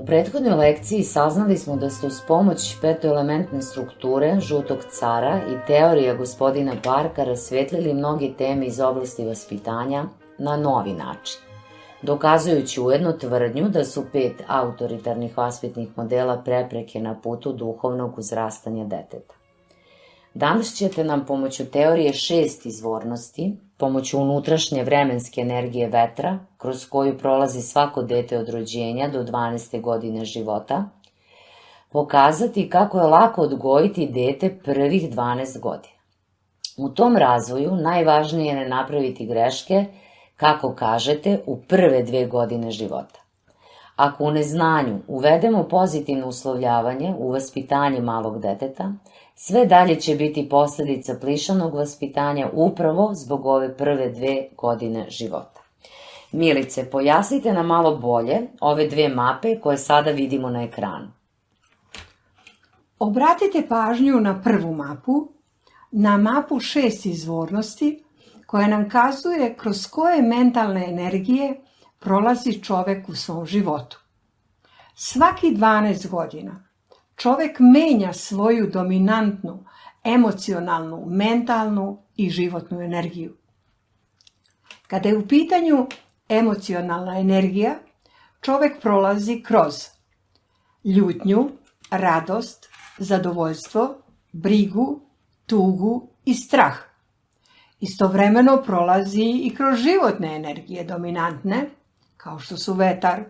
prethodnoj lekciji saznali smo da ste uz pomoć petoelementne strukture žutog cara i teorija gospodina Parka rasvetlili mnoge teme iz oblasti vaspitanja na novi način, dokazujući ujedno tvrdnju da su 5 autoritarnih vaspitnih modela prepreke na putu duhovnog uzrastanja deteta. Danas ćete nam pomoću teorije 6 izvornosti, pomoću unutrašnje vremenske energije vetra, kroz koju prolazi svako dete od rođenja do 12. godine života, pokazati kako je lako odgojiti dete prvih 12 godina. U tom razvoju najvažnije je ne napraviti greške, kako kažete, u prve 2 godine života. Ako u neznanju uvedemo pozitivno uslovljavanje u vaspitanje malog deteta, sve dalje će biti posledica plišanog vaspitanja upravo zbog ove prve 2 godine života. Milice, pojasnite nam malo bolje ove 2 mape koje sada vidimo na ekranu. Obratite pažnju na prvu mapu, na mapu 6 izvornosti koja nam kazuje kroz koje mentalne energije prolazi čovek u svom životu. Svaki 12 godina čovek menja svoju dominantnu, emocionalnu, mentalnu i životnu energiju. Kada je u pitanju emocionalna energija, čovek prolazi kroz ljutnju, radost, zadovoljstvo, brigu, tugu i strah. Istovremeno prolazi i kroz životne energije dominantne, kao što su vetar,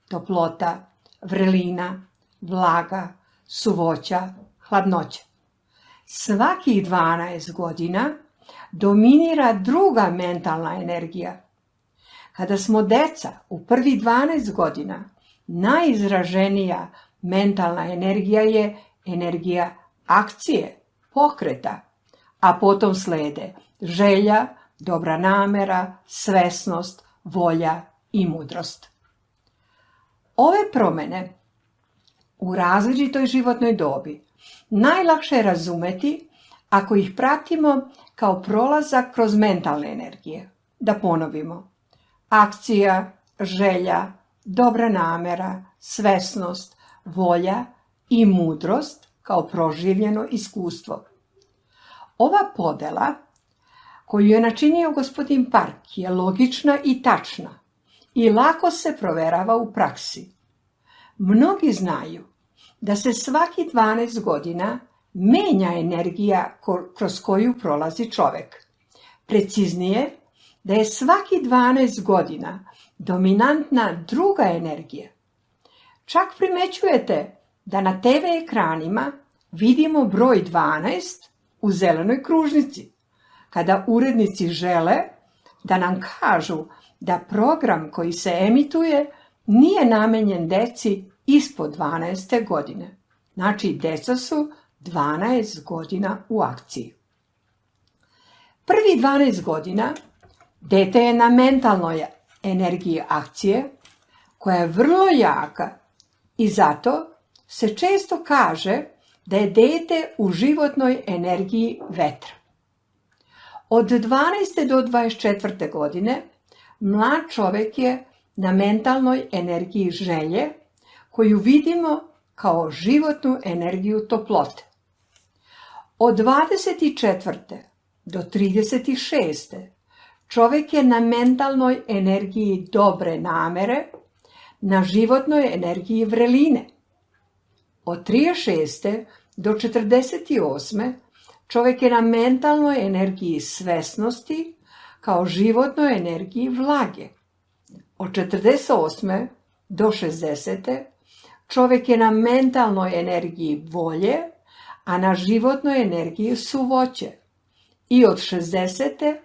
toplota, vrelina, vlaga, suvoća, hladnoća. Svakih 12 godina dominira druga mentalna energija. Kada smo deca, u prvih 12 godina, najizraženija mentalna energija je energija akcije, pokreta, a potom slede želja, dobra namera, svesnost, volja i mudrost. Ove promene u različitoj životnoj dobi najlakše je razumeti ako ih pratimo kao prolazak kroz mentalne energije. Da ponovimo: akcija, želja, dobra namera, svesnost, volja i mudrost kao proživljeno iskustvo. Ova podela koju je načinio gospodin Park je logična i tačna i lako se proverava u praksi. Mnogi znaju da se svaki 12 godina menja energija kroz koju prolazi čovek. Preciznije, da je svaki 12 godina dominantna druga energija. Čak primećujete da na TV ekranima vidimo broj 12 u zelenoj kružnici, kada urednici žele da nam kažu da program koji se emituje nije namenjen deci ispod 12. godine. Znači, deca su 12 godina u akciji. Prvi 12 godina dete je na mentalnoj energiji akcije, koja je vrlo jaka i zato se često kaže da je dete u životnoj energiji vetra. Od 12. do 24. godine mlad čovek je na mentalnoj energiji želje, koju vidimo kao životnu energiju toplote. Od 24. do 36. čovek je na mentalnoj energiji dobre namere, na životnoj energiji vreline. Od 36. do 48. čovek je na mentalnoj energiji svesnosti, kao životnoj energiji vlage. Od 48. do 60. čovek je na mentalnoj energiji volje, a na životnoj energiji suvoće. I od 60.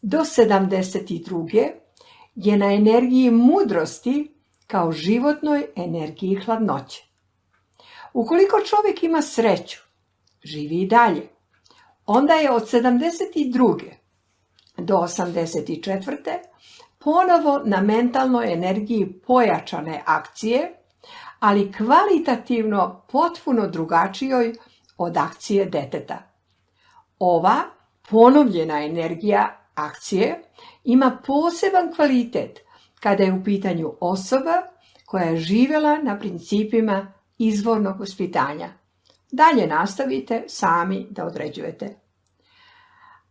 do 72. je na energiji mudrosti, kao životnoj energiji hladnoće. Ukoliko čovjek ima sreću, živi i dalje, onda je od 72. do 84. ponovo na mentalnoj energiji pojačane akcije, ali kvalitativno potpuno drugačijoj od akcije deteta. Ova ponovljena energija akcije ima poseban kvalitet kada je u pitanju osoba koja je živjela na principima izvornog vaspitanja. Dalje nastavite sami da određujete.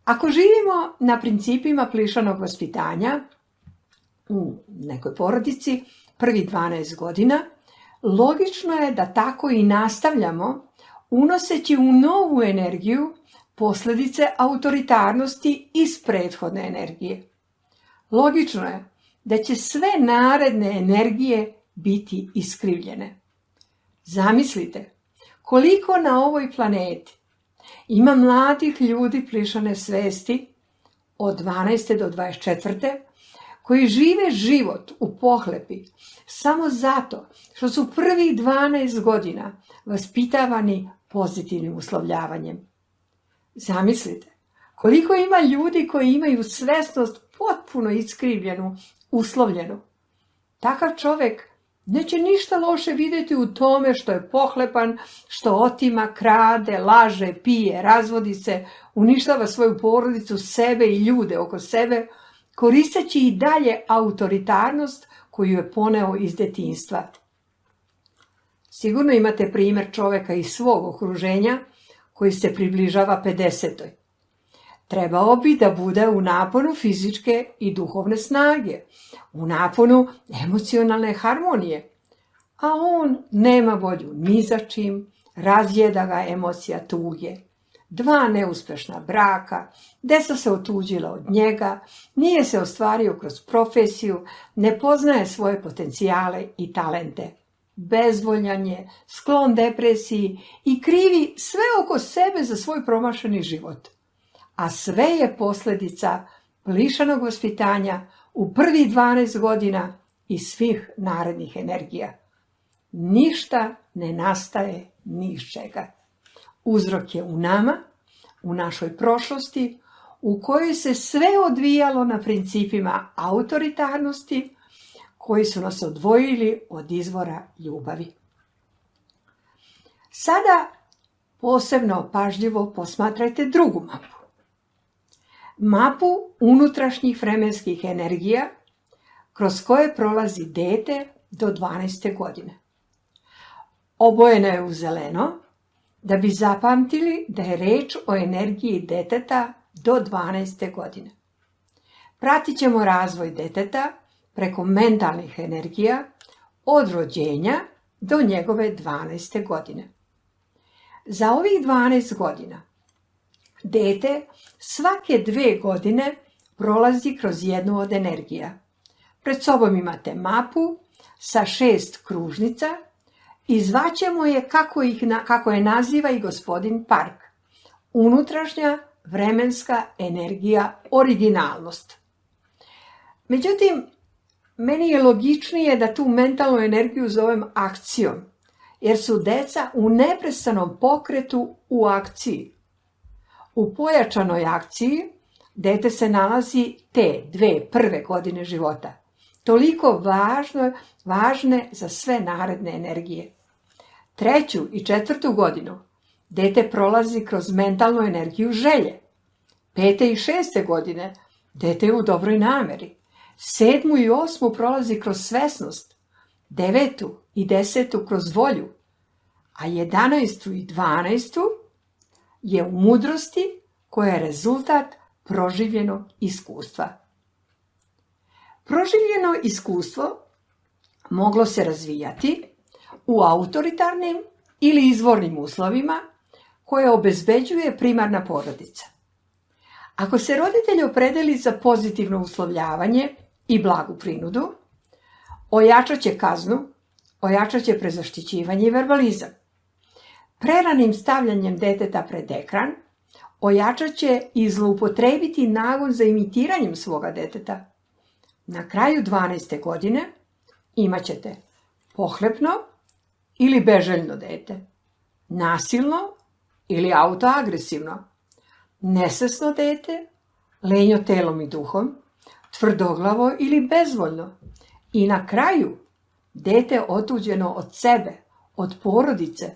Ako živimo na principima plišanog vaspitanja u nekoj porodici prvi 12 godina, logično je da tako i nastavljamo unoseći u novu energiju posljedice autoritarnosti iz prethodne energije. Logično je da će sve naredne energije biti iskrivljene. Zamislite koliko na ovoj planeti ima mladih ljudi plišane svesti od 12. do 24. koji žive život u pohlepi samo zato što su prvih 12 godina vaspitavani pozitivnim uslovljavanjem. Zamislite koliko ima ljudi koji imaju svesnost potpuno iskrivljenu, uslovljenu. Takav čovjek neće ništa loše vidjeti u tome što je pohlepan, što otima, krade, laže, pije, razvodi se, uništava svoju porodicu, sebe i ljude oko sebe, koristeći i dalje autoritarnost koju je poneo iz djetinjstva. Sigurno imate primjer čovjeka iz svog okruženja koji se približava 50. Trebao bi da bude u naponu fizičke i duhovne snage, u naponu emocionalne harmonije, a on nema volju ni za čim, razjeda ga emocija tuge. 2 neuspješna braka, deca se otuđila od njega, nije se ostvario kroz profesiju, ne poznaje svoje potencijale i talente. Bezvoljan je, sklon depresiji i krivi sve oko sebe za svoj promašeni život. A sve je posljedica plišanog vaspitanja u prvih 12 godina i svih narednih energija. Ništa ne nastaje ni iz čega. Uzrok je u nama, u našoj prošlosti, u kojoj se sve odvijalo na principima autoritarnosti, koji su nas odvojili od izvora ljubavi. Sada posebno pažljivo posmatrajte drugu mapu. Mapu unutrašnjih vremenskih energija kroz koje prolazi dete do 12. godine. Obojena je u zeleno da bi zapamtili da je reč o energiji deteta do 12. godine. Pratit ćemo razvoj deteta preko mentalnih energija od rođenja do njegove 12. godine. Za ovih 12 godina dete svake 2 godine prolazi kroz jednu od energija. Pred sobom imate mapu sa 6 kružnica i zvaćemo je kako je naziva i gospodin Park. Unutrašnja vremenska energija originalnost. Međutim, meni je logičnije da tu mentalnu energiju zovem akcijom, jer su deca u neprestanom pokretu u akciji. U pojačanoj akciji dete se nalazi te 2 prve godine života, toliko važne za sve naredne energije. 3. i 4. godinu dete prolazi kroz mentalnu energiju želje. 5. i 6. godine dete je u dobroj nameri. 7. i 8. prolazi kroz svesnost. 9. i 10. kroz volju. A 11. i 12. je u mudrosti koja je rezultat proživljenog iskustva. Proživljeno iskustvo moglo se razvijati u autoritarnim ili izvornim uslovima koje obezbeđuje primarna porodica. Ako se roditelj opredeli za pozitivno uslovljavanje i blagu prinudu, ojačat će kaznu, ojačat će prezaštićivanje i verbalizam. Preranim stavljanjem deteta pred ekran ojačat će i zloupotrebiti nagon za imitiranjem svoga deteta. Na kraju 12. godine imat ćete pohlepno ili beželjno dete, nasilno ili autoagresivno, nesvesno dete, lenjo telom i duhom, tvrdoglavo ili bezvoljno i na kraju dete otuđeno od sebe, od porodice,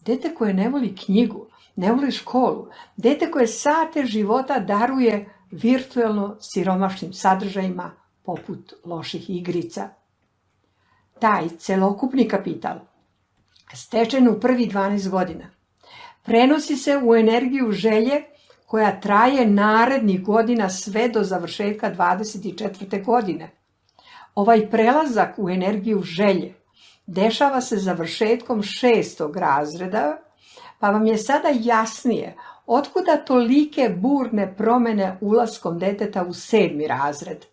dete koje ne voli knjigu, ne voli školu, dete koje sate života daruje virtualno siromašnim sadržajima poput loših igrica. taj celokupni kapital, stečen u prvi 12 godina, prenosi se u energiju želje koja traje narednih godina sve do završetka 24. godine. Ovaj prelazak u energiju želje dešava se završetkom 6. razreda, pa vam je sada jasnije otkuda tolike burne promene ulaskom deteta u 7. razred.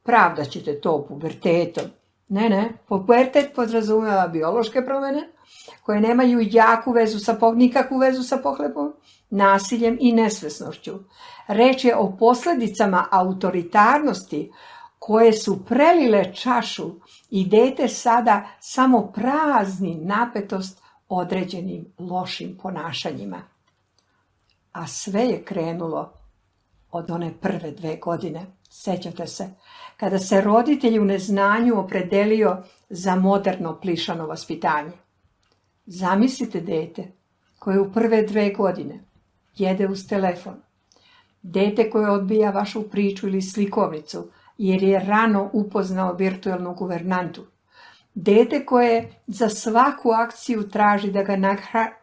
Pravdat ćete to pubertetom. Ne, pubertet podrazumeva biološke promene koje nemaju nikakvu vezu sa pohlepom, nasiljem i nesvesnošću. Reč je o posljedicama autoritarnosti koje su prelile čašu i dete sada samo prazni napetost određenim lošim ponašanjima. A sve je krenulo od one prve 2 godine. Sećate se, kada se roditelj u neznanju opredelio za moderno plišano vaspitanje. Zamislite dete koje u prve 2 godine jede uz telefon. Dete koje odbija vašu priču ili slikovnicu jer je rano upoznao virtualnu guvernantu. Dete koje za svaku akciju traži da ga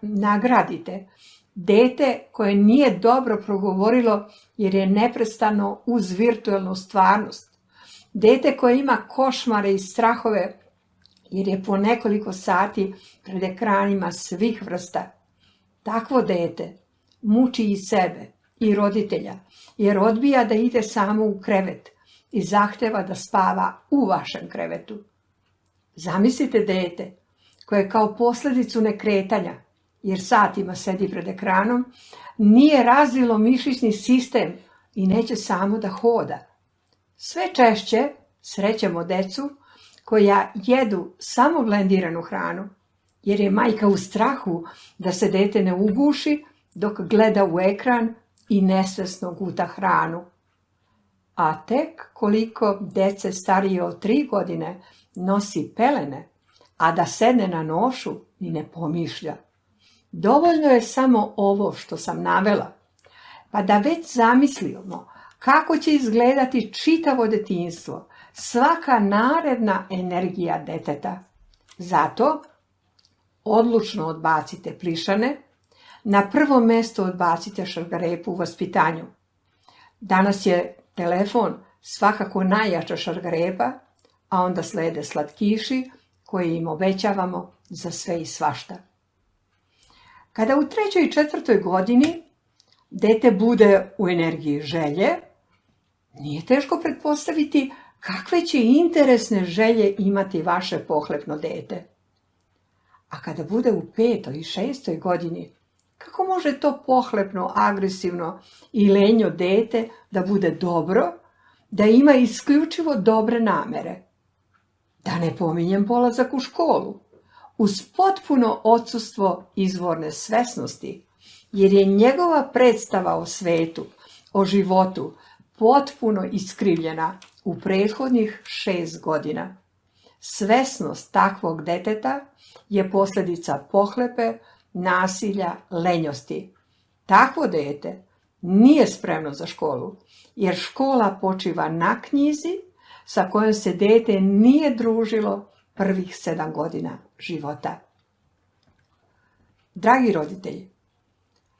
nagradite. Dete koje nije dobro progovorilo jer je neprestano uz virtualnu stvarnost. Dete koje ima košmare i strahove jer je po nekoliko sati pred ekranima svih vrsta. Takvo dete muči i sebe i roditelja jer odbija da ide samo u krevet i zahteva da spava u vašem krevetu. Zamislite dete koje kao posljedicu nekretanja, jer satima sedi pred ekranom, nije razvilo mišićni sistem i neće samo da hoda. Sve češće srećemo decu koja jedu samo blendiranu hranu, jer je majka u strahu da se dete ne uguši dok gleda u ekran i nesvesno guta hranu. A tek koliko dece starije od 3 godine nosi pelene, a da sedne na nošu ni ne pomišlja. Dovoljno je samo ovo što sam navela, pa da već zamislimo kako će izgledati čitavo detinjstvo, svaka naredna energija deteta. Zato odlučno odbacite plišane, na prvo mesto odbacite šargarepu u vaspitanju. Danas je telefon svakako najjača šargarepa, a onda slede slatkiši koje im obećavamo za sve i svašta. Kada u 3. i 4. godini dete bude u energiji želje, nije teško pretpostaviti kakve će interesne želje imati vaše pohlepno dete. A kada bude u 5. i 6. godini, kako može to pohlepno, agresivno i lenjo dete da bude dobro, da ima isključivo dobre namere? Da ne pominjem polazak u školu, uz potpuno odsustvo izvorne svesnosti, jer je njegova predstava o svetu, o životu, potpuno iskrivljena u prethodnih 6 godina. Svesnost takvog deteta je posljedica pohlepe, nasilja, lenjosti. Takvo dete nije spremno za školu, jer škola počiva na knjizi sa kojom se dete nije družilo prvih 7 godina života. Dragi roditelji,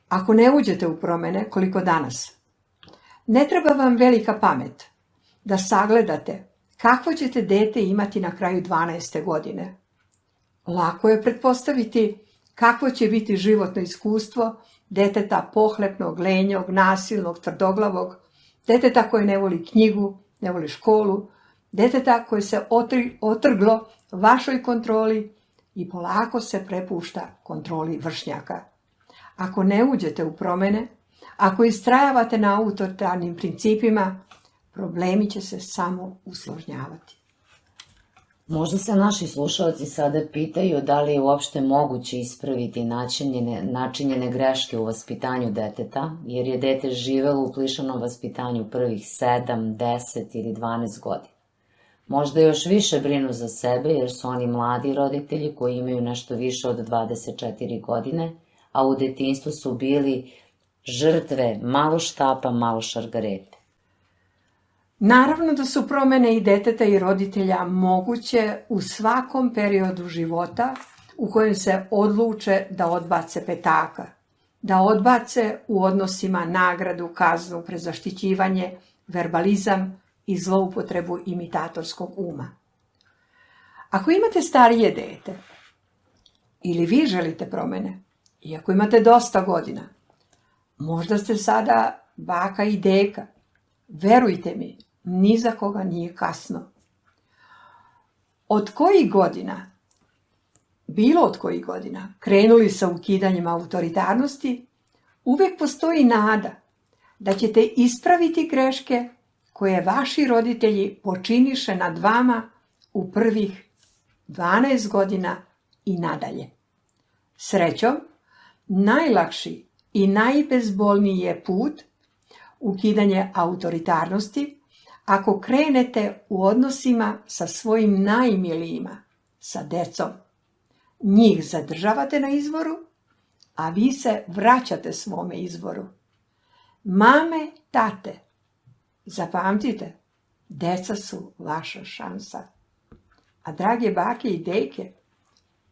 ako ne uđete u promjene koliko danas, ne treba vam velika pamet da sagledate kakvo ćete dete imati na kraju 12. godine. Lako je pretpostaviti kakvo će biti životno iskustvo deteta pohlepnog, lenjog, nasilnog, tvrdoglavog, deteta koje ne voli knjigu, ne voli školu, deteta koje se otrglo vašoj kontroli i polako se prepušta kontroli vršnjaka. Ako ne uđete u promjene, ako istrajavate na autoritarnim principima, problemi će se samo usložnjavati. Možda se naši slušalci sada pitaju da li je uopšte moguće ispraviti načinjene greške u vaspitanju deteta, jer je dete živelo u plišanom vaspitanju prvih 7, 10 ili 12 godina. Možda još više brinu za sebe jer su oni mladi roditelji koji imaju nešto više od 24 godine, a u detinjstvu su bili žrtve malo štapa, malo šargarepe. Naravno da su promjene i deteta i roditelja moguće u svakom periodu života u kojem se odluče da odbace petaka, da odbace u odnosima nagradu, kaznu, prezaštićivanje, verbalizam i zloupotrebu imitatorskog uma. Ako imate starije dete ili vi želite promjene, i ako imate dosta godina, možda ste sada baka i deka, verujte mi, ni za koga nije kasno. Od kojih godina, bilo od kojih godina, krenuli sa ukidanjem autoritarnosti, uvijek postoji nada da ćete ispraviti greške koje vaši roditelji počiniše nad vama u prvih 12 godina i nadalje. Srećom, najlakši i najbezbolniji je put ukidanje autoritarnosti ako krenete u odnosima sa svojim najmilijima, sa decom. Njih zadržavate na izvoru, a vi se vraćate svome izvoru. Mame, tate, zapamtite, deca su vaša šansa. A drage bake i deke,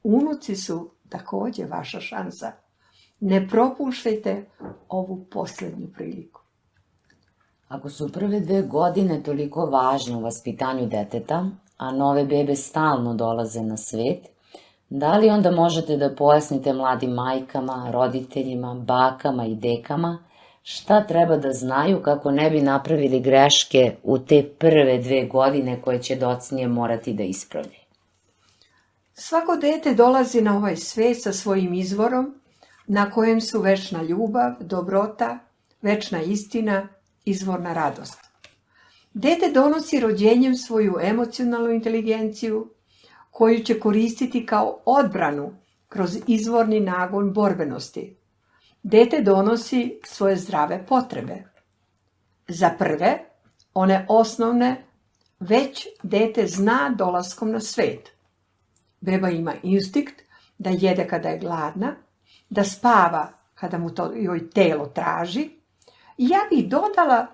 unuci su također vaša šansa. Ne propuštajte ovu posljednju priliku. Ako su prve 2 godine toliko važne u vaspitanju deteta, a nove bebe stalno dolaze na svet, da li onda možete da pojasnite mladim majkama, roditeljima, bakama i dekama šta treba da znaju kako ne bi napravili greške u te prve 2 godine koje će docnije morati da ispravi? Svako dete dolazi na ovaj svet sa svojim izvorom na kojem su večna ljubav, dobrota, večna istina, izvorna radost. Dete donosi rođenjem svoju emocionalnu inteligenciju koju će koristiti kao odbranu kroz izvorni nagon borbenosti. Dete donosi svoje zdrave potrebe. Za prve, one osnovne, već dete zna dolaskom na svet. Beba ima instinkt da jede kada je gladna, da spava kada mu to joj telo traži. I ja bih dodala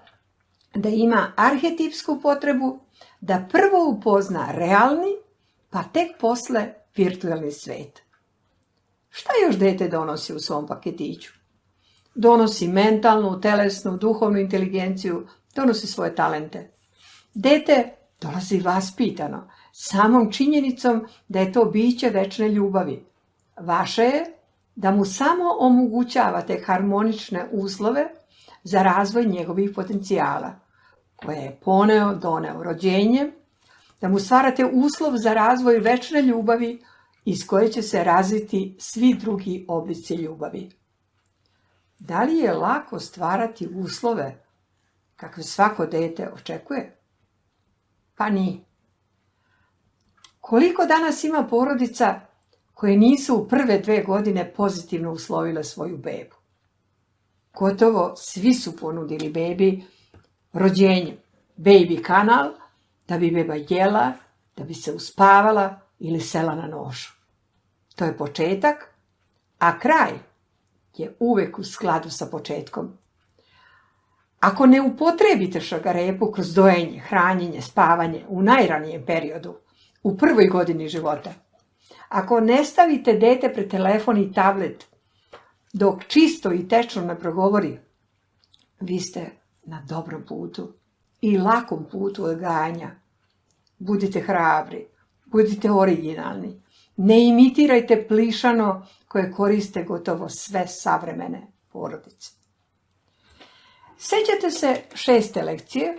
da ima arhetipsku potrebu da prvo upozna realni, pa tek posle virtualni svet. Šta još dete donosi u svom paketiću? Donosi mentalnu, telesnu, duhovnu inteligenciju, donosi svoje talente. Dete dolazi vaspitano, samom činjenicom da je to biće večne ljubavi. Vaše je da mu samo omogućavate harmonične uslove za razvoj njegovih potencijala, koje je doneo rođenjem, da mu stvarate uslov za razvoj večne ljubavi iz koje će se razviti svi drugi oblici ljubavi. Da li je lako stvarati uslove kakve svako dete očekuje? Pa nije. Koliko danas ima porodica koje nisu u prve 2 godine pozitivno uslovile svoju bebu? Gotovo svi su ponudili bebi rođenjem, baby kanal, da bi beba jela, da bi se uspavala ili sela na nošu. To je početak, a kraj je uvek u skladu sa početkom. Ako ne upotrebite šagarepu kroz dojenje, hranjenje, spavanje u najranijem periodu, u prvoj godini života, ako ne stavite dete pred telefon i tablet dok čisto i tečno ne progovori, vi ste na dobrom putu i lakom putu odgajanja. Budite hrabri, budite originalni. Ne imitirajte plišano koje koriste gotovo sve savremene porodice. Sjećate se 6. lekcije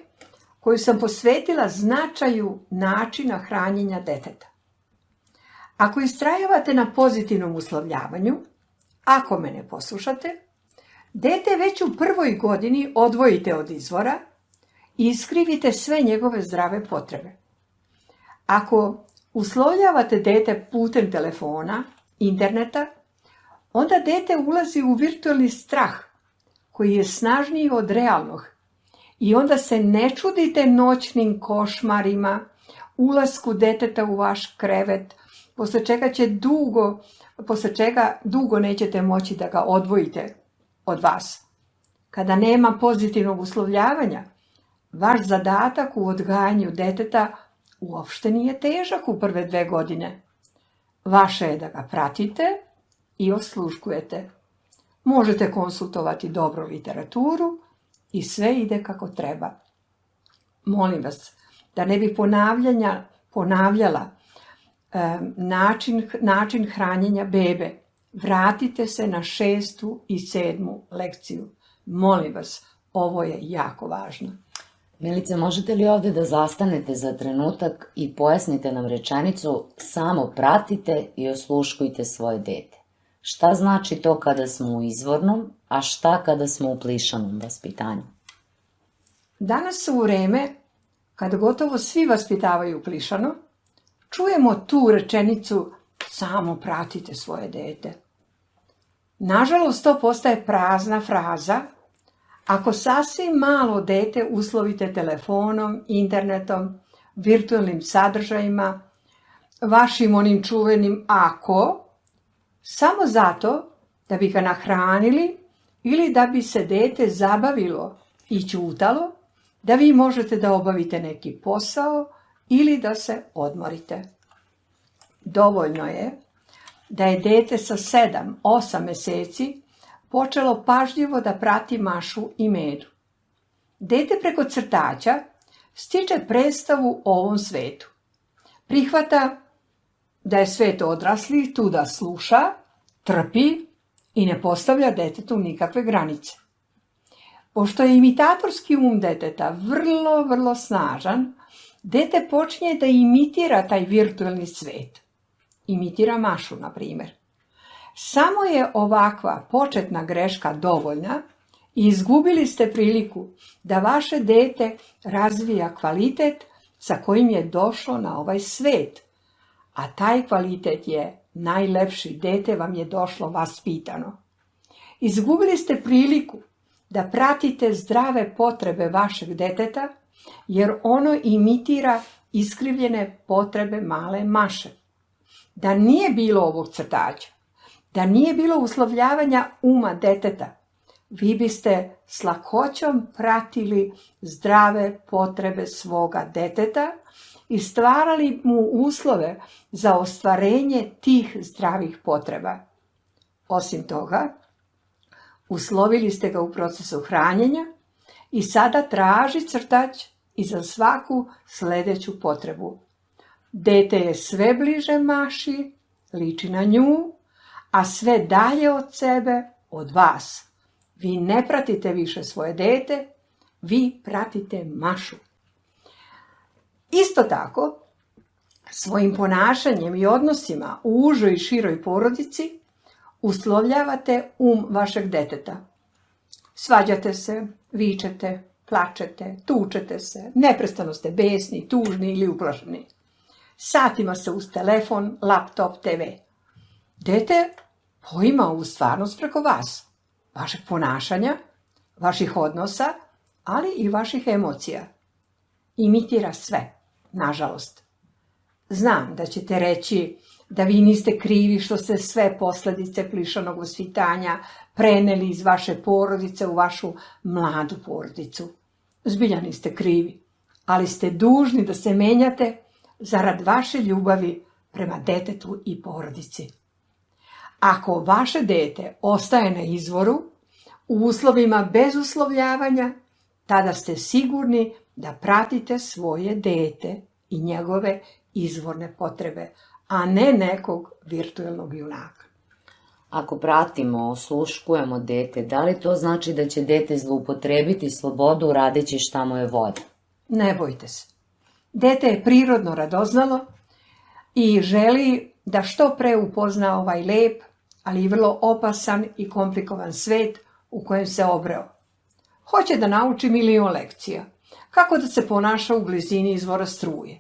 koju sam posvetila značaju načina hranjenja deteta. Ako istrajavate na pozitivnom uslovljavanju, ako me ne poslušate, dete već u prvoj godini odvojite od izvora i iskrivite sve njegove zdrave potrebe. Ako uslovljavate dete putem telefona, interneta, onda dete ulazi u virtualni strah koji je snažniji od realnog i onda se ne čudite noćnim košmarima, ulasku deteta u vaš krevet, posle čega dugo nećete moći da ga odvojite od vas. Kada nema pozitivnog uslovljavanja, Vaš zadatak u odgajanju deteta uopšte nije težak u prve 2 godine. Vaše je da ga pratite i osluškujete. Možete konsultovati dobru literaturu i sve ide kako treba. Molim vas, da ne bi ponavljala način hranjenja bebe, vratite se na 6. i 7. lekciju. Molim vas, ovo je jako važno. Milice, možete li ovde da zastanete za trenutak i pojasnite nam rečenicu samo pratite i osluškujte svoje dete? Šta znači to kada smo u izvornom, a šta kada smo u plišanom vaspitanju? Danas u vreme, kada gotovo svi vaspitavaju plišano, čujemo tu rečenicu samo pratite svoje dete. Nažalost, to postaje prazna fraza ako sasvim malo dete uslovite telefonom, internetom, virtualnim sadržajima, vašim onim čuvenim ako, samo zato da bi ga nahranili ili da bi se dete zabavilo i ćutalo, da vi možete da obavite neki posao ili da se odmorite. Dovoljno je da je dete sa 7-8 meseci počelo pažljivo da prati Mašu i Medu. Dete preko crtaća stiče predstavu o ovom svetu. Prihvata da je svet odraslih tu da sluša, trpi i ne postavlja detetu nikakve granice. Pošto je imitatorski deteta vrlo snažan, dete počinje da imitira taj virtualni svet. Imitira Mašu, na primjer. Samo je ovakva početna greška dovoljna i izgubili ste priliku da vaše dete razvija kvalitet sa kojim je došlo na ovaj svet. A taj kvalitet je najlepši, dete vam je došlo vaspitano. Izgubili ste priliku da pratite zdrave potrebe vašeg deteta, jer ono imitira iskrivljene potrebe male Maše. Da nije bilo ovog crtača, da nije bilo uslovljavanja uma deteta, vi biste s lakoćom pratili zdrave potrebe svoga deteta i stvarali mu uslove za ostvarenje tih zdravih potreba. Osim toga, uslovili ste ga u procesu hranjenja i sada traži crtač i za svaku sledeću potrebu. Dete je sve bliže Maši, liči na nju, a sve dalje od sebe, od vas. Vi ne pratite više svoje dete, vi pratite Mašu. Isto tako, svojim ponašanjem i odnosima u užoj i široj porodici uslovljavate vašeg deteta. Svađate se, vičete, plačete, tučete se, neprestano ste besni, tužni ili uplašeni. Satima se uz telefon, laptop, TV. Dete poima ovu stvarnost preko vas, vašeg ponašanja, vaših odnosa, ali i vaših emocija. Imitira sve, nažalost. Znam da ćete reći da vi niste krivi što ste sve posledice plišanog vaspitanja preneli iz vaše porodice u vašu mladu porodicu. Zbilja niste krivi, ali ste dužni da se menjate zarad vaše ljubavi prema detetu i porodici. Ako vaše dete ostaje na izvoru, u uslovima bez uslovljavanja, tada ste sigurni da pratite svoje dete i njegove izvorne potrebe, a ne nekog virtualnog junaka. Ako pratimo, osluškujemo dete, da li to znači da će dete zloupotrebiti slobodu radeći šta mu je volja? Ne bojte se. Dete je prirodno radoznalo i želi da što pre upozna ovaj lep, ali i vrlo opasan i komplikovan svet u kojem se obreo. Hoće da nauči 1.000.000 lekcija. Kako da se ponaša u blizini izvora struje,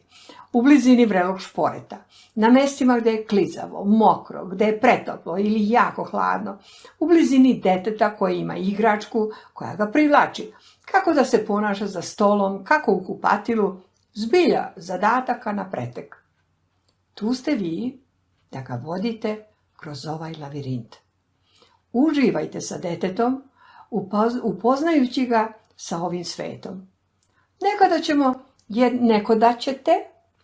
u blizini vrelog šporeta, na mestima gde je klizavo, mokro, gde je pretoplo ili jako hladno, u blizini deteta koje ima igračku koja ga privlači, kako da se ponaša za stolom, kako u kupatilu, zbilja zadataka na pretek. Tu ste vi da ga vodite kroz ovaj lavirint. Uživajte sa detetom, upoznajući ga sa ovim svetom. Nekada ćete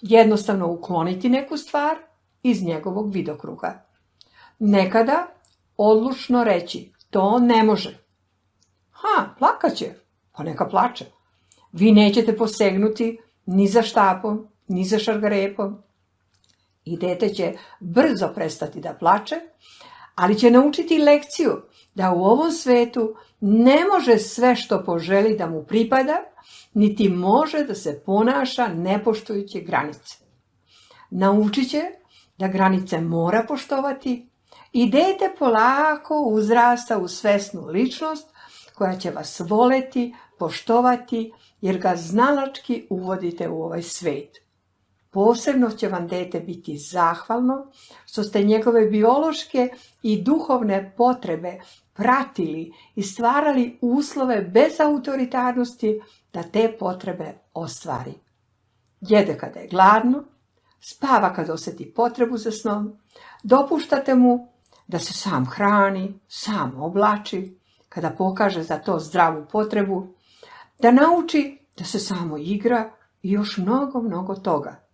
jednostavno ukloniti neku stvar iz njegovog vidokruga. Nekada odlučno reći, to ne može. Plakaće, pa neka plače. Vi nećete posegnuti ni za štapom, ni za šargarepom. I dete će brzo prestati da plače, ali će naučiti lekciju da u ovom svetu ne može sve što poželi da mu pripada, niti može da se ponaša ne poštujući granice. Naučit će da granice mora poštovati i dete polako uzrasta u svesnu ličnost koja će vas voleti, poštovati, jer ga znalački uvodite u ovaj svet. Posebno će vam dete biti zahvalno što ste njegove biološke i duhovne potrebe pratili i stvarali uslove bez autoritarnosti da te potrebe ostvari. Jede kada je gladno, spava kad osjeti potrebu za snom, dopuštate mu da se sam hrani, sam oblači, kada pokaže za to zdravu potrebu, da nauči da se samo igra i još mnogo toga.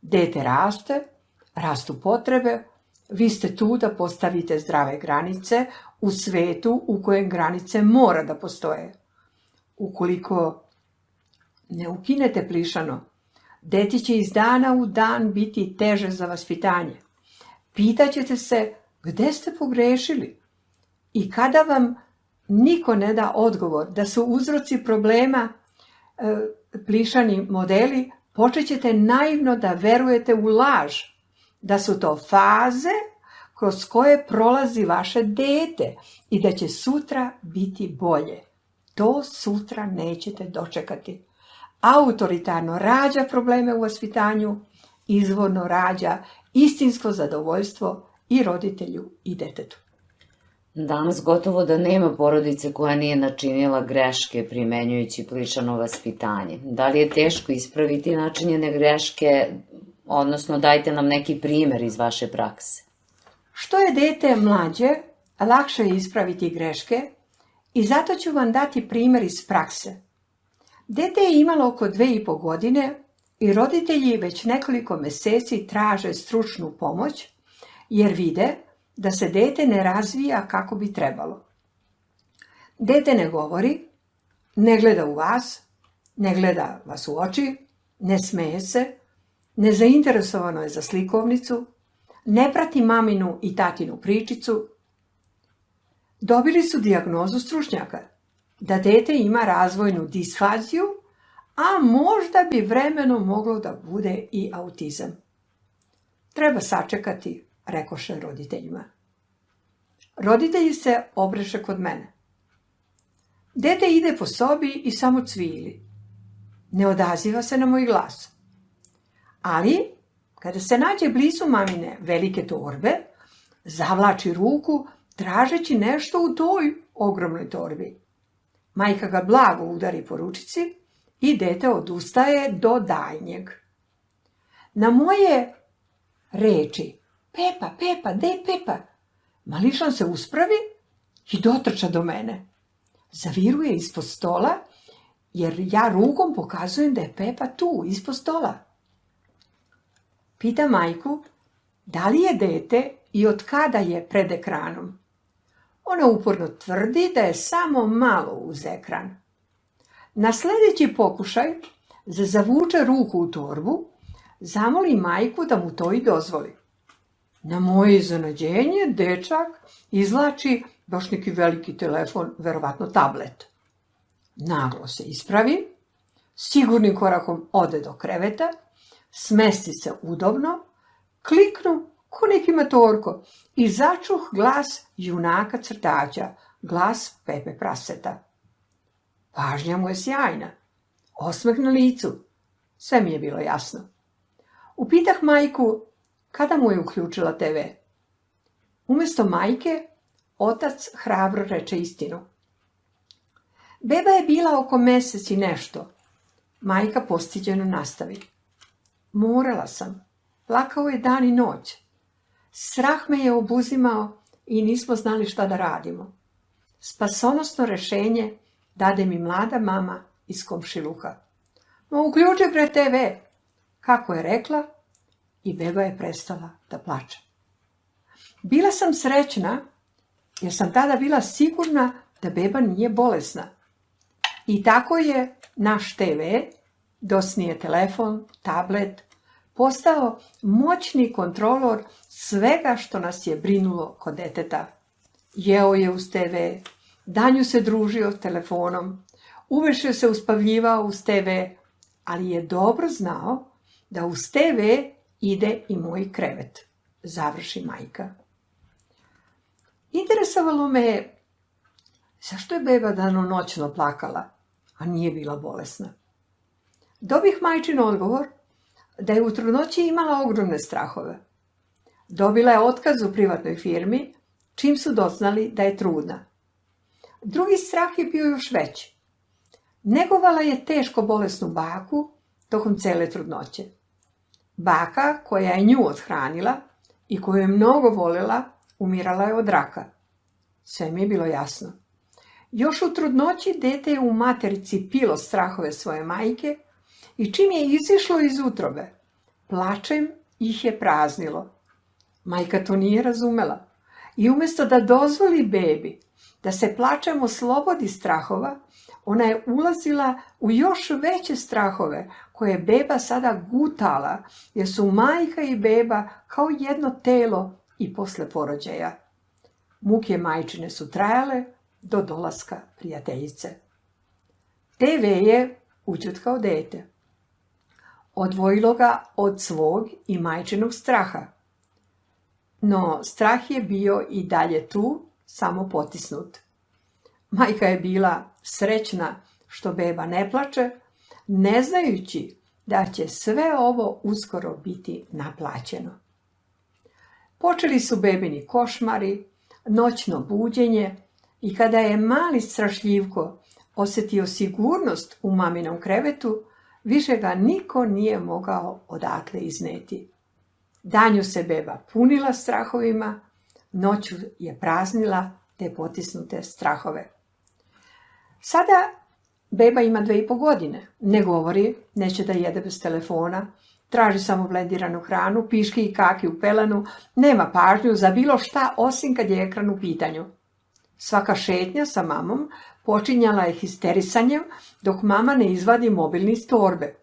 Dete raste, rastu potrebe, vi ste tu da postavite zdrave granice u svetu u kojem granice mora da postoje. Ukoliko ne ukinete plišano, dete će iz dana u dan biti teže za vaspitanje. Pitaćete se gde ste pogrešili i kada vam niko ne da odgovor da su uzroci problema plišani modeli, počećete naivno da verujete u laž, da su to faze kroz koje prolazi vaše dete i da će sutra biti bolje. To sutra nećete dočekati. Autoritarno rađa probleme u vaspitanju, izvorno rađa istinsko zadovoljstvo i roditelju i detetu. Danas gotovo da nema porodice koja nije načinila greške primenjujući plišano vaspitanje. Da li je teško ispraviti načinjene greške, odnosno dajte nam neki primer iz vaše prakse? Što je dete mlađe, lakše je ispraviti greške i zato ću vam dati primer iz prakse. Dete je imalo oko 2,5 godine i roditelji već nekoliko meseci traže stručnu pomoć jer vide da se dete ne razvija kako bi trebalo. Dete ne govori, ne gleda u vas, ne gleda vas u oči, ne smeje se, nezainteresovano je za slikovnicu, ne prati maminu i tatinu pričicu. Dobili su dijagnozu stručnjaka da dete ima razvojnu disfaziju, a možda bi vremenom moglo da bude i autizam. Treba sačekati, rekoše roditeljima. Roditelji se obreše kod mene. Dete ide po sobi i samo cvili. Ne odaziva se na moj glas. Ali, kada se nađe blizu mamine velike torbe, zavlači ruku tražeći nešto u toj ogromnoj torbi. Majka ga blago udari po ručici i dete odustaje do daljnjeg. Na moje reči, Pepa, gde je Pepa? Mališan se uspravi i dotrča do mene. Zaviruje ispod stola, jer ja rukom pokazujem da je Pepa tu, ispod stola. Pita majku, da li je dete i od kada je pred ekranom. Ona uporno tvrdi da je samo malo uz ekran. Na sljedeći pokušaj zavuče ruku u torbu, zamoli majku da mu to i dozvoli. Na moje iznenađenje, dečak izvlači baš neki veliki telefon, verovatno tablet. Naglo se ispravi, sigurnim korakom ode do kreveta, smesti se udobno, kliknu ko neki matorko i začuh glas junaka crtača, glas Pepe Praseta. Pažnja mu je sjajna, osmeh na licu, sve mi je bilo jasno. Upitah majku kada mu je uključila TV. Umjesto majke, otac hrabro reče istinu. Beba je bila oko mesec i nešto. Majka postiđeno nastavi. Morala sam. Plakao je dan i noć. Strah me je obuzimao i nismo znali šta da radimo. Spasonosno rešenje dade mi mlada mama iz komšiluka. Uključi bre TV, kako je rekla, i beba je prestala da plače. Bila sam srećna, jer sam tada bila sigurna da beba nije bolesna. I tako je naš TV, docnije telefon, tablet, postao moćni kontrolor svega što nas je brinulo kod deteta. Jeo je uz TV, danju se družio telefonom, uveče se uspavljivao uz TV, ali je dobro znao da uz TV ide i moj krevet, završi majka. Interesovalo me je zašto je beba danonoćno plakala, a nije bila bolesna. Dobih majčin odgovor da je u trudnoći imala ogromne strahove. Dobila je otkaz u privatnoj firmi, čim su doznali da je trudna. Drugi strah je bio još veći. Negovala je teško bolesnu baku tokom cele trudnoće. Baka, koja je nju othranila i koju je mnogo voljela, umirala je od raka. Sve mi je bilo jasno. Još u trudnoći dete je u materici pilo strahove svoje majke i čim je izišlo iz utrobe, plačem ih je praznilo. Majka to nije razumela i umjesto da dozvoli bebi da se plačem oslobodi strahova, ona je ulazila u još veće strahove koje je beba sada gutala, jer su majka i beba kao jedno telo i posle porođaja. Muke majčine su trajale do dolaska prijateljice. TV je ućutkao dete. Odvojilo ga od svog i majčinog straha. No strah je bio i dalje tu, samo potisnut. Majka je bila srećna što beba ne plače, ne znajući da će sve ovo uskoro biti naplaćeno. Počeli su bebini košmari, noćno buđenje i kada je mali strašljivko osjetio sigurnost u maminom krevetu, više ga niko nije mogao odatle izneti. Danju se beba punila strahovima, noću je praznila te potisnute strahove. Sada beba ima 2,5 godine, ne govori, neće da jede bez telefona, traži samo blendiranu hranu, piški i kaki u pelenu, nema pažnju za bilo šta osim kad je ekran u pitanju. Svaka šetnja sa mamom počinjala je histerisanjem dok mama ne izvadi mobilni iz torbe.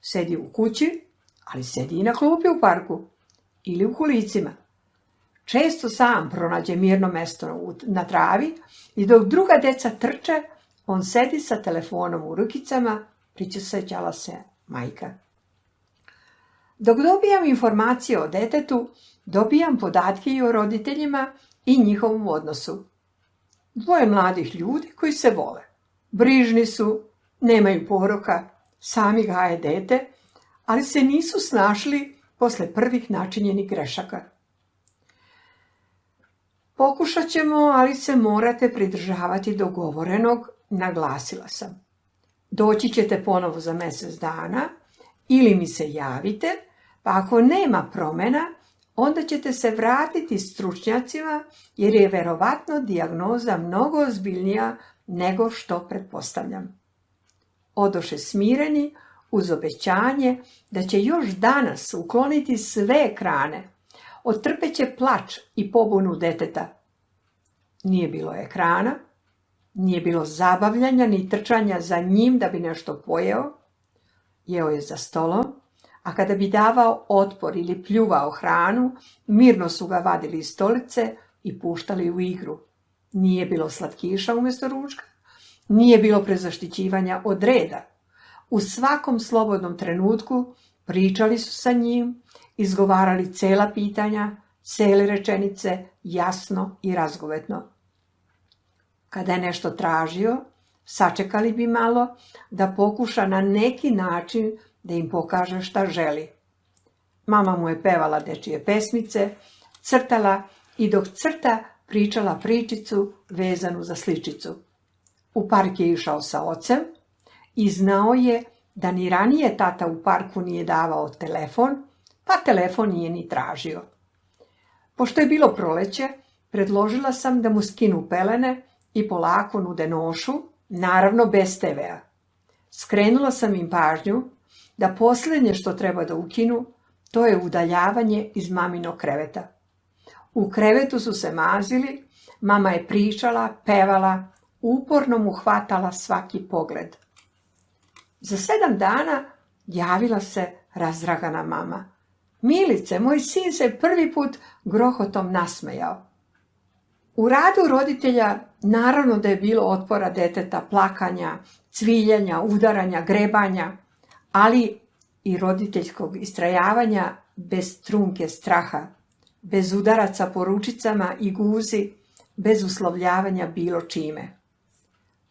Sedi u kući, ali sedi i na klupi u parku ili u kolicima. Često sam pronađe mirno mesto na travi i dok druga deca trče, on sedi sa telefonom u rukicama, pričesećala se majka. Dok dobijam informacije o detetu, dobijam podatke i o roditeljima i njihovom odnosu. Dvoje mladih ljudi koji se vole. Brižni su, nemaju poroka, sami gaje dete, ali se nisu snašli posle prvih načinjenih grešaka. Pokušat ćemo, ali se morate pridržavati dogovorenog, naglasila sam. Doći ćete ponovo za mjesec dana ili mi se javite, pa ako nema promjena, onda ćete se vratiti stručnjacima jer je verovatno dijagnoza mnogo ozbiljnija nego što pretpostavljam. Odoše smireni uz obećanje da će još danas ukloniti sve ekrane, otrpeće plač i pobunu deteta. Nije bilo ekrana, nije bilo zabavljanja ni trčanja za njim da bi nešto pojeo. Jeo je za stolom, a kada bi davao otpor ili pljuvao hranu, mirno su ga vadili iz stolice i puštali u igru. Nije bilo slatkiša umjesto ručka, nije bilo prezaštićivanja od reda. U svakom slobodnom trenutku pričali su sa njim, izgovarali cela pitanja, cele rečenice, jasno i razgovetno. Kada je nešto tražio, sačekali bi malo da pokuša na neki način da im pokaže šta želi. Mama mu je pevala dečije pesmice, crtala i dok crta pričala pričicu vezanu za sličicu. U park je išao sa ocem i znao je da ni ranije tata u parku nije davao telefon, pa telefon nije ni tražio. Pošto je bilo proleće, predložila sam da mu skinu pelene i polako nude nošu, naravno bez TV-a. Skrenula sam im pažnju da posljednje što treba da ukinu, to je udaljavanje iz maminog kreveta. U krevetu su se mazili, mama je pričala, pevala, uporno mu hvatala svaki pogled. Za 7 dana javila se razdragana mama. Milice, moj sin se prvi put grohotom nasmejao. U radu roditelja naravno da je bilo otpora deteta, plakanja, cviljanja, udaranja, grebanja, ali i roditeljskog istrajavanja bez trunke straha, bez udaraca po ručicama i guzi, bez uslovljavanja bilo čime.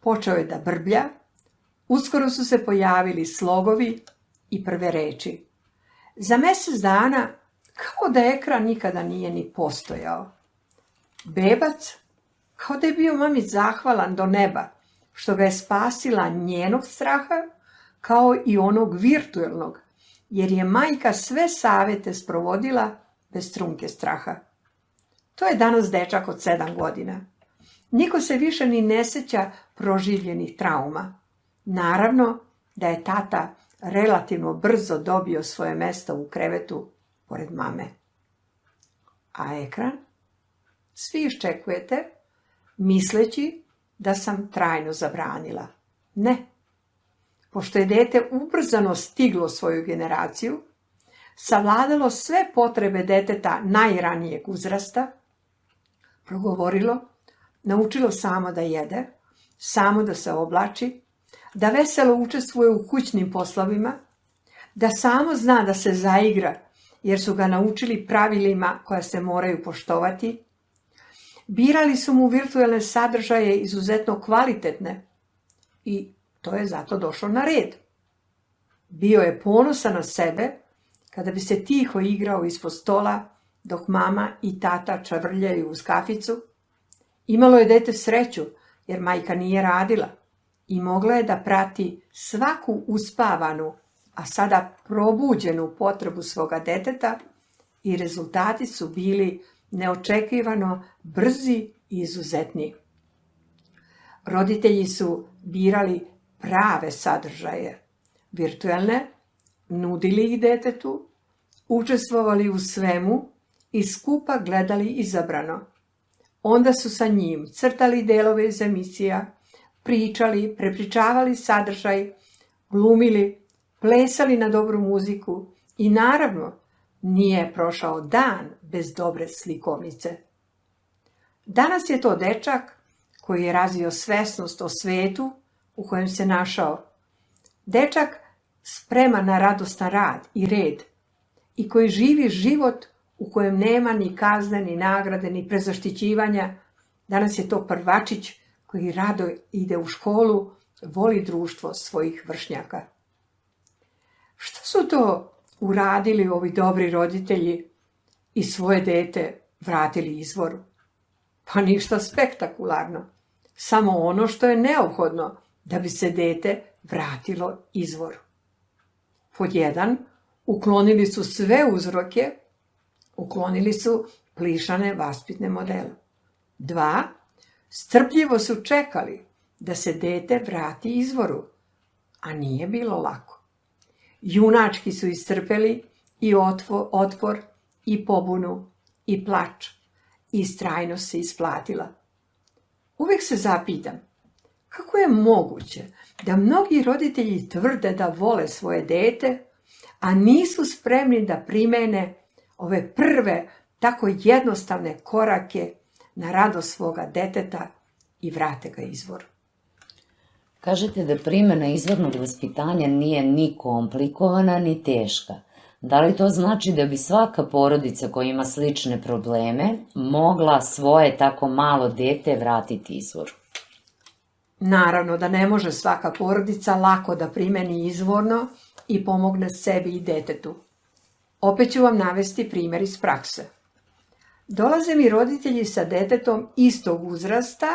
Počeo je da brblja, uskoro su se pojavili slogovi i prve reči. Za mjesec dana, kao da ekran nikada nije ni postojao. Bebac, kao da je bio mami zahvalan do neba, što ga je spasila njenog straha, kao i onog virtualnog, jer je majka sve savete sprovodila bez trunke straha. To je danas dečak od 7 godina. Niko se više ni ne sjeća proživljenih trauma. Naravno da je tata relativno brzo dobio svoje mesto u krevetu pored mame. A ekran? Svi iščekujete, misleći da sam trajno zabranila. Ne. Pošto je dete ubrzano stiglo svoju generaciju, savladalo sve potrebe deteta najranijeg uzrasta, progovorilo, naučilo samo da jede, samo da se oblači, da veselo učestvuje u kućnim poslovima, da samo zna da se zaigra, jer su ga naučili pravilima koja se moraju poštovati. Birali su mu virtualne sadržaje izuzetno kvalitetne i to je zato došlo na red. Bio je ponosan na sebe kada bi se tiho igrao ispod stola dok mama i tata čavrljaju uz kaficu. Imalo je dete sreću jer majka nije radila i mogla je da prati svaku uspavanu, a sada probuđenu potrebu svoga deteta i rezultati su bili neočekivano brzi i izuzetni. Roditelji su birali prave sadržaje, virtualne, nudili ih detetu, učestvovali u svemu i skupa gledali izabrano. Onda su sa njim crtali delove iz emisija, pričali, prepričavali sadržaj, glumili, plesali na dobru muziku i naravno nije prošao dan bez dobre slikovnice. Danas je to dečak koji je razvio svesnost o svetu u kojem se našao. Dečak spreman na radostan rad i red i koji živi život u kojem nema ni kazne, ni nagrade, ni prezaštićivanja. Danas je to prvačić koji rado ide u školu, voli društvo svojih vršnjaka. Što su to uradili ovi dobri roditelji i svoje dete vratili izvoru? Pa ništa spektakularno, samo ono što je neophodno da bi se dete vratilo izvoru. Pod 1, uklonili su sve uzroke, uklonili su plišane vaspitne modele. 2, strpljivo su čekali da se dete vrati izvoru, a nije bilo lako. Junački su istrpeli i otpor, i pobunu, i plač, i istrajnost se isplatila. Uvijek se zapitam, kako je moguće da mnogi roditelji tvrde da vole svoje dete, a nisu spremni da primene ove prve, tako jednostavne korake na radost svoga deteta i vrate ga izvoru. Kažete da primjena izvornog vaspitanja nije ni komplikovana, ni teška. Da li to znači da bi svaka porodica koja ima slične probleme mogla svoje tako malo dete vratiti izvoru? Naravno da ne može svaka porodica lako da primeni izvorno i pomogne sebi i detetu. Opet ću vam navesti primjer iz prakse. Dolaze mi roditelji sa detetom istog uzrasta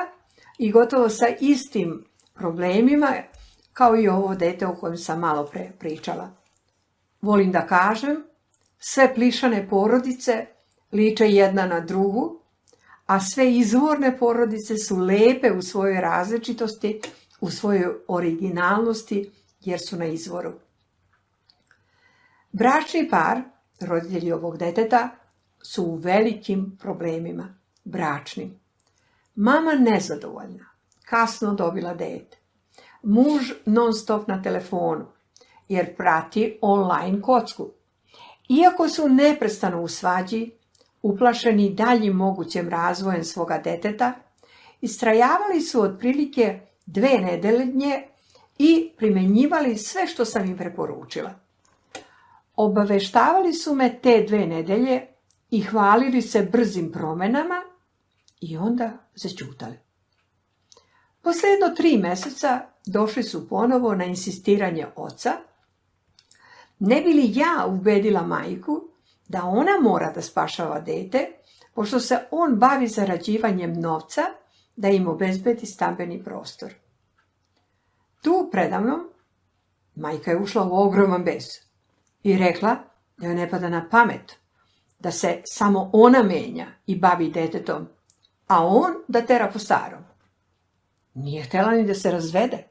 i gotovo sa istim problemima kao i ovo dete o kojem sam malo pre pričala. Volim da kažem, sve plišane porodice liče jedna na drugu, a sve izvorne porodice su lepe u svojoj različitosti, u svojoj originalnosti jer su na izvoru. Bračni par, roditelji ovog deteta, su u velikim problemima, bračnim. Mama nezadovoljna, kasno dobila dete. Muž non stop na telefonu, jer prati online kocku. Iako su neprestano u svađi, uplašeni daljim mogućem razvojem svoga deteta, istrajavali su otprilike 2 nedelje i primenjivali sve što sam im preporučila. Obaveštavali su me te 2 nedelje i hvalili se brzim promenama i onda zaćutali. Posle jedno 3 meseca došli su ponovo na insistiranje oca, ne bi li ja ubedila majku da ona mora da spašava dete, pošto se on bavi zarađivanjem novca da im obezbedi stambeni prostor. Tu predamnom majka je ušla u ogroman bes i rekla da joj ne pada na pamet da se samo ona menja i bavi detetom, a on da tera po starom. Nije htjela ni da se razvede,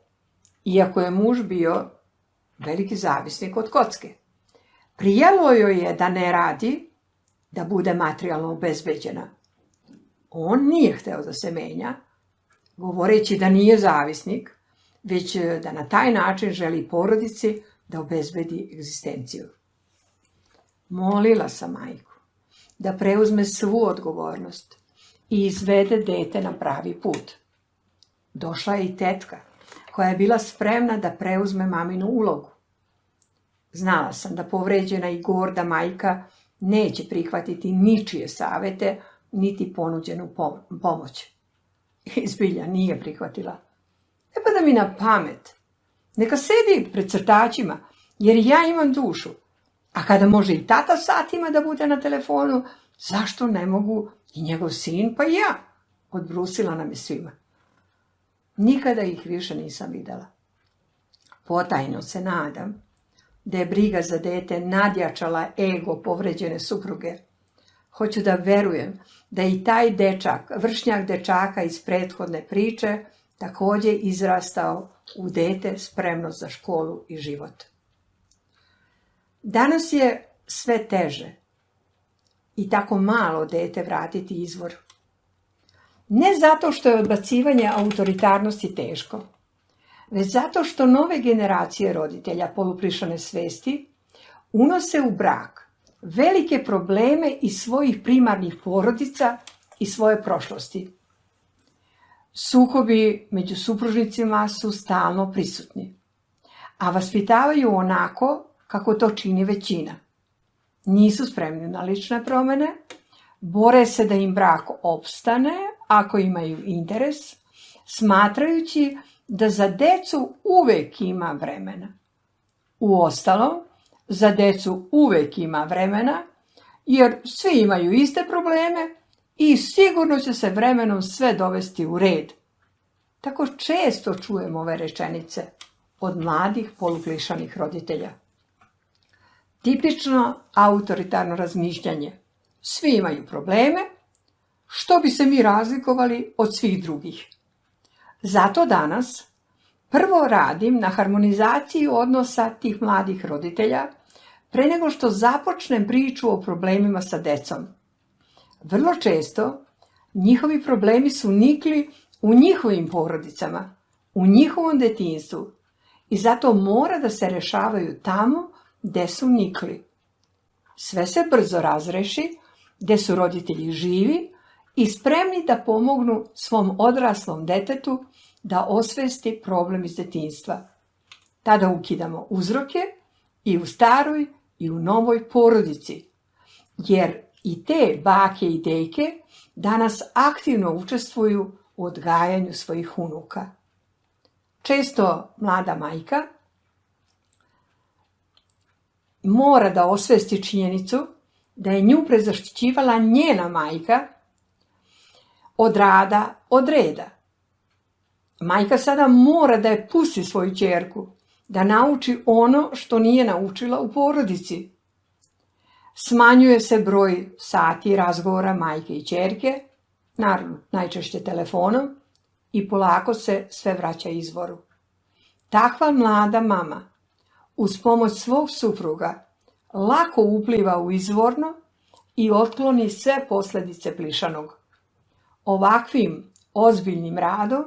iako je muž bio veliki zavisnik od kocke. Prijelo joj je da ne radi, da bude materijalno obezbeđena. On nije hteo da se menja, govoreći da nije zavisnik, već da na taj način želi porodici da obezbedi egzistenciju. Molila sam majku da preuzme svu odgovornost i izvede dete na pravi put. Došla je i tetka, koja je bila spremna da preuzme maminu ulogu. Znala sam da povređena i gorda majka neće prihvatiti ničije savete, niti ponuđenu pomoć. Zbilja nije prihvatila. Ne pada mi na pamet. Neka sedi pred crtačima, jer ja imam dušu. A kada može i tata satima da bude na telefonu, zašto ne mogu i njegov sin, pa i ja? Odbrusila nam je svima. Nikada ih više nisam videla. Potajno se nadam da je briga za dete nadjačala ego povređene supruge. Hoću da verujem da i taj dečak, vršnjak dečaka iz prethodne priče, također izrastao u dete spremno za školu i život. Danas je sve teže i tako malo dete vratiti izvor. Ne zato što je odbacivanje autoritarnosti teško, već zato što nove generacije roditelja poluprišane svesti unose u brak velike probleme iz svojih primarnih porodica i svoje prošlosti. Sukobi među supružnicima su stalno prisutni, a vaspitavaju onako kako to čini većina. Nisu spremni na lične promjene, bore se da im brak opstane ako imaju interes, smatrajući da za decu uvek ima vremena. Uostalom, za decu uvek ima vremena, jer svi imaju iste probleme i sigurno će se vremenom sve dovesti u red. Tako često čujem ove rečenice od mladih poluplišanih roditelja. Tipično autoritarno razmišljanje. Svi imaju probleme, što bi se mi razlikovali od svih drugih. Zato danas prvo radim na harmonizaciji odnosa tih mladih roditelja pre nego što započnem priču o problemima sa decom. Vrlo često njihovi problemi su nikli u njihovim porodicama, u njihovom detinjstvu i zato mora da se rešavaju tamo gde su nikli. Sve se brzo razreši, gde su roditelji živi i spremni da pomognu svom odraslom detetu da osvesti problem iz detinjstva. Tada ukidamo uzroke i u staroj i u novoj porodici, jer i te bake i deke danas aktivno učestvuju u odgajanju svojih unuka. Često mlada majka mora da osvesti činjenicu da je nju prezaštićivala njena majka od rada, od reda. Majka sada mora da je pusti svoju ćerku, da nauči ono što nije naučila u porodici. Smanjuje se broj sati razgovora majke i ćerke, naravno najčešće telefonom, i polako se sve vraća izvoru. Takva mlada mama uz pomoć svog supruga lako upliva u izvorno i otkloni sve posljedice plišanog. Ovakvim ozbiljnim radom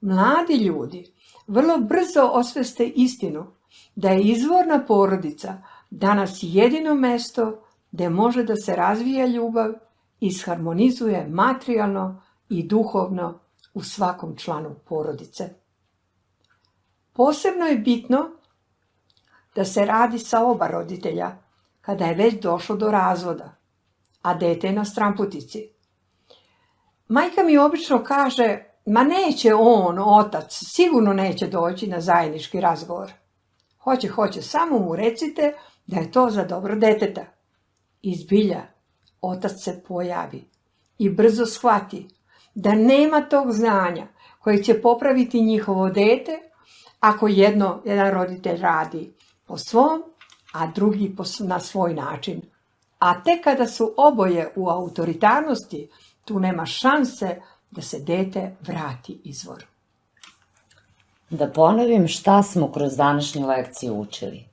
mladi ljudi vrlo brzo osveste istinu da je izvorna porodica danas jedino mesto gdje može da se razvija ljubav i isharmonizuje materijalno i duhovno u svakom članu porodice. Posebno je bitno da se radi sa oba roditelja kada je već došlo do razvoda, a dete je na stranputici. Majka mi obično kaže, ma neće on, otac, sigurno neće doći na zajednički razgovor. Hoće, samo mu recite da je to za dobro deteta. I zbilja, otac se pojavi i brzo shvati da nema tog znanja koje će popraviti njihovo dete ako jedan roditelj radi po svom, a drugi na svoj način. A tek kada su oboje u autoritarnosti, tu nema šanse da se dete vrati izvoru. Da ponovim šta smo kroz današnju lekciju učili.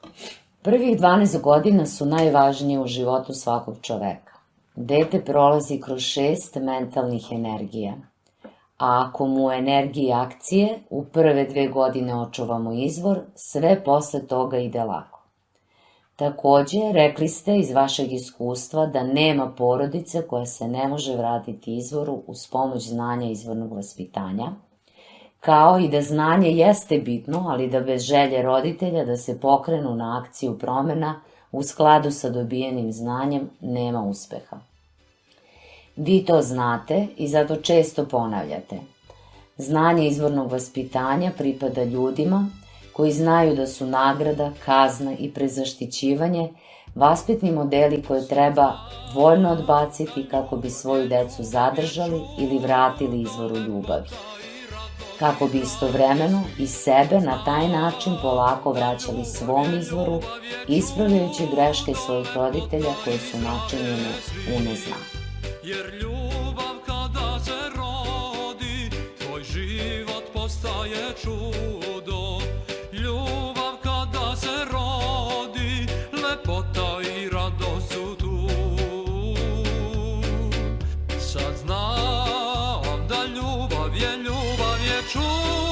Prvih 12 godina su najvažnije u životu svakog čoveka. Dete prolazi kroz 6 mentalnih energija. A ako mu energije akcije u prve 2 godine očuvamo izvor, sve posle toga ide lako. Takođe, rekli ste iz vašeg iskustva da nema porodice koja se ne može vratiti izvoru uz pomoć znanja izvornog vaspitanja, kao i da znanje jeste bitno, ali da bez želje roditelja da se pokrenu na akciju promena u skladu sa dobijenim znanjem nema uspeha. Vi to znate i zato često ponavljate. Znanje izvornog vaspitanja pripada ljudima koji znaju da su nagrada, kazna i prezaštićivanje vaspitni modeli koje treba voljno odbaciti kako bi svoju decu zadržali ili vratili izvoru ljubavi. Kako bi istovremeno i sebe na taj način polako vraćali svom izvoru, ispravljajući greške svojih roditelja koje su načinjene u neznanju. Jer ljubav kada se rodi, tvoj život postaje čudo. Ljubav kada se rodi, lepota i radost su tu. Sad znam da ljubav je čudo.